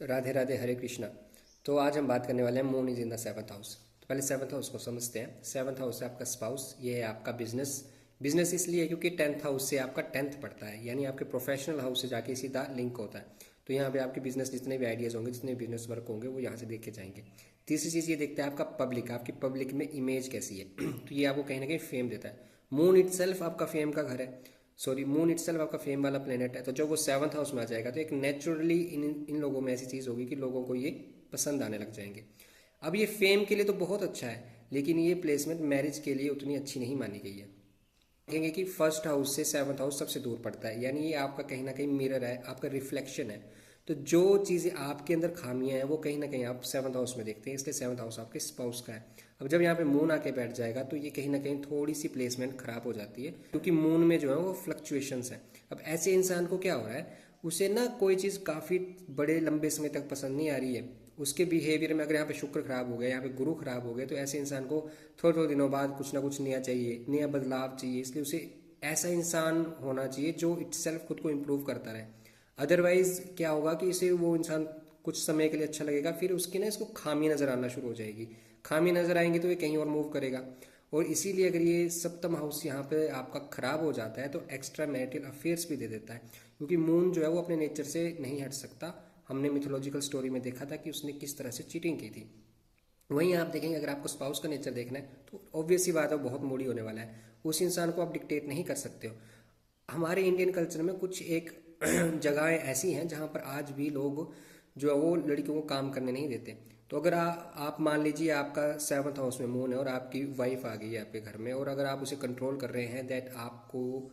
राधे राधे, हरे कृष्णा। तो आज हम बात करने वाले हैं moon is in the seventh house. तो पहले सेवन्थ हाउस को समझते हैं। सेवन्थ हाउस है आपका स्पाउस, ये है आपका बिजनेस। बिजनेस इसलिए है क्योंकि टेंथ हाउस से आपका टेंथ पड़ता है, यानी आपके प्रोफेशनल हाउस से जाके सीधा लिंक होता है। तो यहाँ पे आपके बिजनेस जितने भी आइडियाज़ होंगे, जितने भी बिजनेस वर्क होंगे, वो यहाँ से देख के जाएंगे। तीसरी चीज़ ये देखता है आपका पब्लिक, आपकी पब्लिक में इमेज कैसी है। तो ये आपको कहीं ना कहीं फेम देता है। मून इटसेल्फ आपका फेम का घर है। सॉरी, मून इटसेल्फ आपका फेम वाला प्लेनेट है। तो जब वो सेवन्थ हाउस में आ जाएगा तो एक नेचुरली इन लोगों में ऐसी चीज़ होगी कि लोगों को ये पसंद आने लग जाएंगे। अब ये फेम के लिए तो बहुत अच्छा है, लेकिन ये प्लेसमेंट मैरिज के लिए उतनी अच्छी नहीं मानी गई है। देखेंगे कि फर्स्ट हाउस से सेवन्थ हाउस सबसे दूर पड़ता है, यानी ये आपका कहीं ना कहीं मिरर है, आपका रिफ्लेक्शन है। तो जो चीज़ें आपके अंदर खामियां हैं वो कहीं ना कहीं आप सेवन्थ हाउस में देखते हैं, इसलिए सेवन्थ हाउस आपके स्पाउस का है। अब जब यहाँ पे मून आके बैठ जाएगा तो ये कहीं ना कहीं थोड़ी सी प्लेसमेंट खराब हो जाती है, क्योंकि मून में जो है वो फ्लक्चुएशंस है। अब ऐसे इंसान को क्या हो रहा है, उसे ना कोई चीज़ काफ़ी बड़े लंबे समय तक पसंद नहीं आ रही है। उसके बिहेवियर में अगर यहाँ पे शुक्र खराब हो गया, यहाँ पे गुरु खराब हो गए, तो ऐसे इंसान को थोड़े थोड़े दिनों बाद कुछ ना कुछ नया चाहिए, नया बदलाव चाहिए। इसलिए उसे ऐसा इंसान होना चाहिए जो इटसेल्फ खुद को इम्प्रूव करता रहे। अदरवाइज क्या होगा कि इसे वो इंसान कुछ समय के लिए अच्छा लगेगा, फिर उसकी ना इसको खामी नजर आना शुरू हो जाएगी। खामी नजर आएंगी तो ये कहीं और मूव करेगा। और इसीलिए अगर ये सप्तम हाउस यहाँ पे आपका खराब हो जाता है तो एक्स्ट्रा मैरिटल अफेयर्स भी दे देता है, क्योंकि मून जो है वो अपने नेचर से नहीं हट सकता। हमने मिथोलॉजिकल स्टोरी में देखा था कि उसने किस तरह से चीटिंग की थी। वहीं आप देखेंगे, अगर आपको स्पाउस का नेचर देखना है तो ऑब्वियस ही बात है, वो बहुत मूडी होने वाला है। उस इंसान को आप डिक्टेट नहीं कर सकते हो। हमारे इंडियन कल्चर में कुछ एक जगहें ऐसी हैं जहाँ पर आज भी लोग जो है वो लड़कियों को काम करने नहीं देते। तो अगर आप मान लीजिए आपका सेवन्थ हाउस में मून है और आपकी वाइफ आ गई है आपके घर में, और अगर आप उसे कंट्रोल कर रहे हैं दैट आपको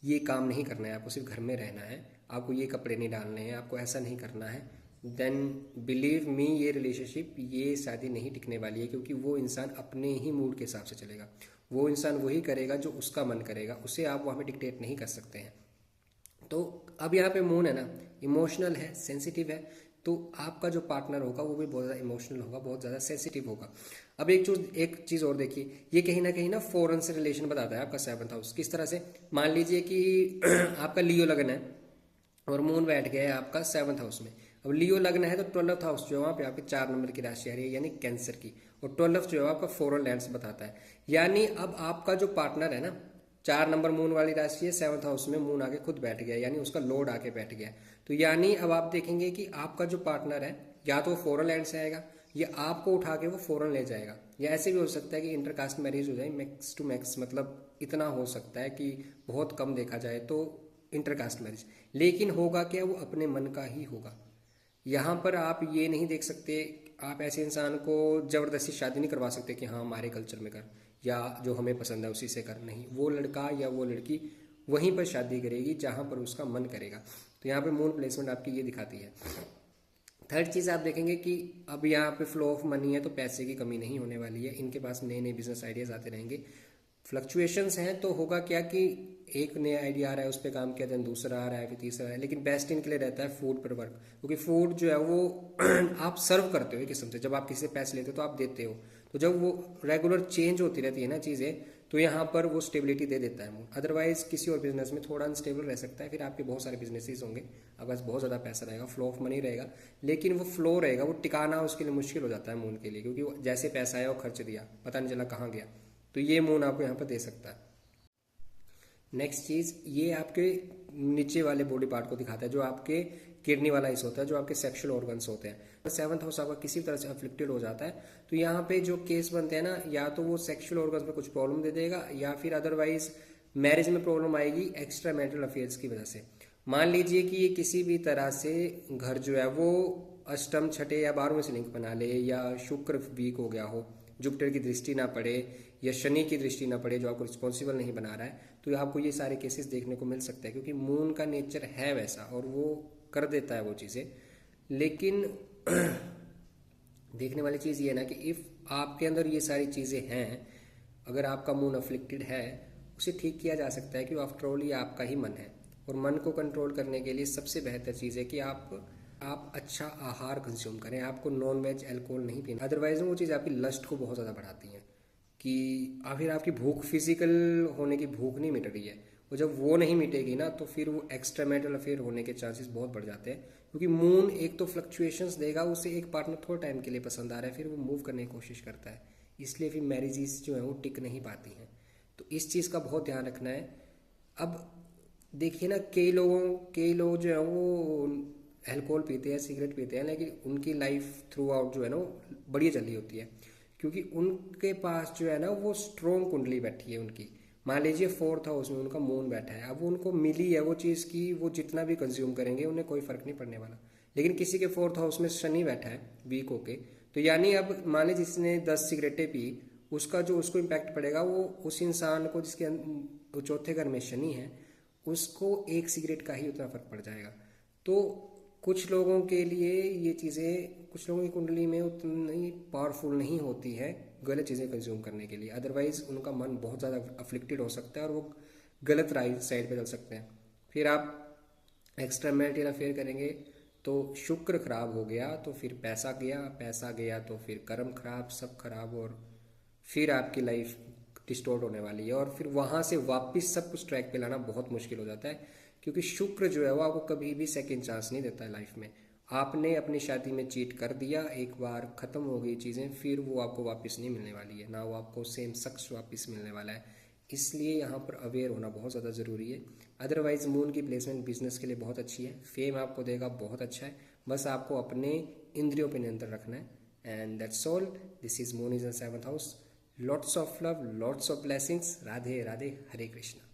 ये काम नहीं करना है, आपको सिर्फ घर में रहना है, आपको ये कपड़े नहीं डालने हैं, आपको ऐसा नहीं करना है, देन बिलीव मी ये रिलेशनशिप, ये शादी नहीं टिकने वाली है। क्योंकि वो इंसान अपने ही मूड के हिसाब से चलेगा। वो इंसान वही करेगा जो उसका मन करेगा, उसे आप वहाँ पे डिक्टेट नहीं कर सकते हैं। तो अब यहाँ पे मून है ना, इमोशनल है, सेंसिटिव है। तो आपका जो पार्टनर होगा वो भी बहुत ज़्यादा इमोशनल होगा, बहुत ज़्यादा सेंसिटिव होगा। अब एक चीज़ और देखिए, ये कहीं ना फॉरेन से रिलेशन बताता है आपका सेवन्थ हाउस। किस तरह से, मान लीजिए कि आपका लियो लगन है और मून बैठ गया है आपका सेवन्थ हाउस में। अब लियो लगना है तो 12th हाउस जो है वहाँ पे आपके 4 नंबर की राशि आ रही है, यानी कैंसर की। और 12th जो है आपका फॉरेन लैंड्स बताता है। यानी अब आपका जो पार्टनर है ना, 4 नंबर मून वाली राशि है, सेवन्थ हाउस में मून आके खुद बैठ गया, यानी उसका लोड आके बैठ गया। तो यानी अब आप देखेंगे कि आपका जो पार्टनर है या तो फॉरेन लैंड से आएगा, या आपको उठा के वो फॉरेन ले जाएगा, या ऐसे भी हो सकता है कि इंटरकास्ट मैरिज हो जाए। मैक्स टू मैक्स मतलब इतना हो सकता है कि बहुत कम देखा जाए तो इंटरकास्ट मैरिज। लेकिन होगा क्या, वो अपने मन का ही होगा। यहाँ पर आप ये नहीं देख सकते, आप ऐसे इंसान को जबरदस्ती शादी नहीं करवा सकते कि हाँ हमारे कल्चर में कर, या जो हमें पसंद है उसी से कर। नहीं, वो लड़का या वो लड़की वहीं पर शादी करेगी जहाँ पर उसका मन करेगा। तो यहाँ पे मून प्लेसमेंट आपकी ये दिखाती है। थर्ड चीज़ आप देखेंगे कि अब यहाँ पे फ्लो ऑफ मनी है, तो पैसे की कमी नहीं होने वाली है। इनके पास नए नए बिजनेस आइडियाज आते रहेंगे। फ्लक्चुएशंस हैं तो होगा क्या कि एक नया आइडिया आ रहा है, उस पर काम किया, देन दूसरा आ रहा है, फिर तीसरा है। लेकिन बेस्ट इनके लिए रहता है फूड पर वर्क, क्योंकि फूड जो है वो आप सर्व करते हो एक किस्म से। जब आप किसी से पैसे लेते हो तो आप देते हो, तो जब वो रेगुलर चेंज होती रहती है ना चीज़ें, तो यहाँ पर वो स्टेबिलिटी दे देता है। अदरवाइज किसी और बिजनेस में थोड़ा अनस्टेबल रह सकता है। फिर आपके बहुत सारे बिजनेसेस होंगे, आपके पास बहुत ज़्यादा पैसा रहेगा, फ्लो ऑफ मनी रहेगा, लेकिन वो फ्लो रहेगा, वो टिकाना उसके लिए मुश्किल हो जाता है मून के लिए। क्योंकि वो जैसे पैसा आया वो खर्च दिया, पता नहीं चला कहाँ गया। तो ये मून आपको यहाँ पर दे सकता है। नेक्स्ट चीज़, ये आपके नीचे वाले बॉडी पार्ट को दिखाता है, जो आपके किडनी वाला हिस्सा होता है, जो आपके सेक्सुअल ऑर्गन्स होते हैं। सेवन्थ हाउस आपका किसी तरह से अफ्लिक्टेड हो जाता है तो यहाँ पे जो केस बनते हैं ना, या तो वो सेक्सुअल ऑर्गन्स में कुछ प्रॉब्लम दे देगा, या फिर अदरवाइज मैरिज में प्रॉब्लम आएगी एक्स्ट्रा मैरिटल अफेयर्स की वजह से। मान लीजिए कि ये किसी भी तरह से घर जो है वो अष्टम, छठे या 12वें से लिंक बना ले, या शुक्र वीक हो गया हो, जुपिटर की दृष्टि ना पड़े, या शनि की दृष्टि ना पड़े जो आपको रिस्पॉन्सिबल नहीं बना रहा है, तो आपको ये सारे केसेस देखने को मिल सकते हैं। क्योंकि मून का नेचर है वैसा और वो कर देता है वो चीज़ें। लेकिन देखने वाली चीज़ ये है ना कि इफ़ आपके अंदर ये सारी चीज़ें हैं, अगर आपका मून अफ्लिक्टेड है, उसे ठीक किया जा सकता है। कि आफ्टर ऑल ये आपका ही मन है, और मन को कंट्रोल करने के लिए सबसे बेहतर चीज़ है कि आप अच्छा आहार कंज्यूम करें। आपको नॉन वेज अल्कोहल नहीं पीना, अदरवाइज वो चीज़ आपकी लस्ट को बहुत ज़्यादा बढ़ाती है। कि फिर आपकी भूख, फिजिकल होने की भूख नहीं मिट रही है, और जब वो नहीं मिटेगी ना तो फिर वो एक्स्ट्रा मैरिटल अफेयर होने के चांसेस बहुत बढ़ जाते हैं। क्योंकि मून एक तो फ्लक्चुएशंस देगा, उसे एक पार्टनर थोड़ा टाइम के लिए पसंद आ रहा है, फिर वो मूव करने की कोशिश करता है, इसलिए फिर मैरिजेस जो है वो टिक नहीं पाती हैं। तो इस चीज़ का बहुत ध्यान रखना है। अब देखिए ना, कई लोग जो है वो अल्कोहल पीते हैं, सिगरेट पीते हैं, लेकिन उनकी लाइफ थ्रू आउट जो है ना वो बढ़िया चल रही होती है, क्योंकि उनके पास जो है ना वो स्ट्रॉन्ग कुंडली बैठी है उनकी। मान लीजिए 4th हाउस में उनका मून बैठा है, अब उनको मिली है वो चीज़ की, वो जितना भी कंज्यूम करेंगे उन्हें कोई फर्क नहीं पड़ने वाला। लेकिन किसी के 4th हाउस में शनि बैठा है वीक होके, तो यानी अब मान लीजिए जिसने 10 सिगरेटें पी, उसका जो उसको इम्पैक्ट पड़ेगा वो उस इंसान को जिसके वो चौथे घर में शनि है, उसको एक सिगरेट का ही उतना फर्क पड़ जाएगा। तो कुछ लोगों के लिए ये चीज़ें, कुछ लोगों की कुंडली में उतनी पावरफुल नहीं होती है गलत चीज़ें कंज्यूम करने के लिए, अदरवाइज उनका मन बहुत ज़्यादा अफ्लिक्टेड हो सकता है और वो गलत राइट साइड पे चल सकते हैं। फिर आप एक्स्ट्रा मैरिटल अफेयर करेंगे तो शुक्र खराब हो गया, तो फिर पैसा गया तो फिर कर्म खराब, सब खराब, और फिर आपकी लाइफ डिस्टोर्ट होने वाली है, और फिर वहाँ से वापस सब कुछ ट्रैक पे लाना बहुत मुश्किल हो जाता है, क्योंकि शुक्र जो है वो आपको कभी भी सेकंड चांस नहीं देता है लाइफ में। आपने अपनी शादी में चीट कर दिया, एक बार ख़त्म हो गई चीज़ें, फिर वो आपको वापस नहीं मिलने वाली है, ना वो आपको सेम शख्स वापस मिलने वाला है। इसलिए यहाँ पर अवेयर होना बहुत ज़्यादा ज़रूरी है। अदरवाइज मून की प्लेसमेंट बिजनेस के लिए बहुत अच्छी है, फेम आपको देगा, बहुत अच्छा है, बस आपको अपने इंद्रियों पर नियंत्रण रखना है। And that's all, this is moon is in 7th house. Lots of love, lots of blessings. Radhe Radhe, Hare Krishna.